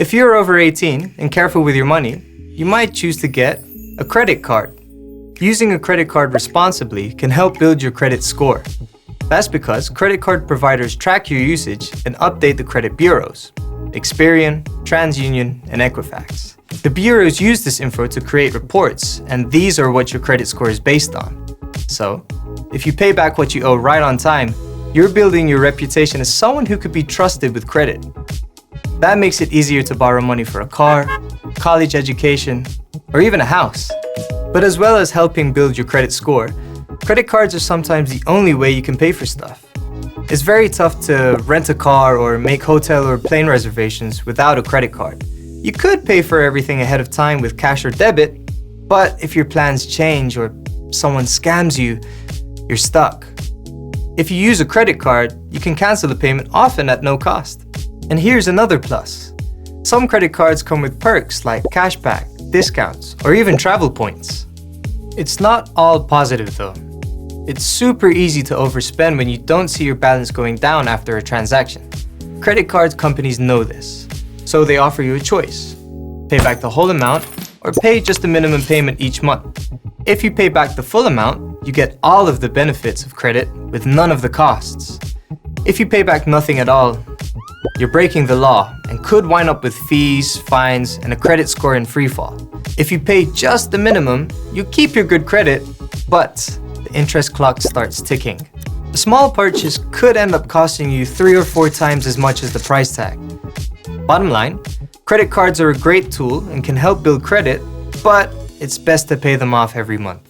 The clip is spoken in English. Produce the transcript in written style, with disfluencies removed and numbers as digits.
If you're over 18 and careful with your money, you might choose to get a credit card. Using a credit card responsibly can help build your credit score. That's because credit card providers track your usage and update the credit bureaus, Experian, TransUnion, and Equifax. The bureaus use this info to create reports, and these are what your credit score is based on. So, if you pay back what you owe right on time, you're building your reputation as someone who could be trusted with credit. That makes it easier to borrow money for a car, college education, or even a house. But as well as helping build your credit score, credit cards are sometimes the only way you can pay for stuff. It's very tough to rent a car or make hotel or plane reservations without a credit card. You could pay for everything ahead of time with cash or debit, but if your plans change or someone scams you, you're stuck. If you use a credit card, you can cancel the payment often at no cost. And here's another plus. Some credit cards come with perks like cashback, discounts, or even travel points. It's not all positive though. It's super easy to overspend when you don't see your balance going down after a transaction. Credit card companies know this, so they offer you a choice. Pay back the whole amount or pay just a minimum payment each month. If you pay back the full amount, you get all of the benefits of credit with none of the costs. If you pay back nothing at all, you're breaking the law and could wind up with fees, fines, and a credit score in freefall. If you pay just the minimum, you keep your good credit, but the interest clock starts ticking. A small purchase could end up costing you 3 or 4 times as much as the price tag. Bottom line, credit cards are a great tool and can help build credit, but it's best to pay them off every month.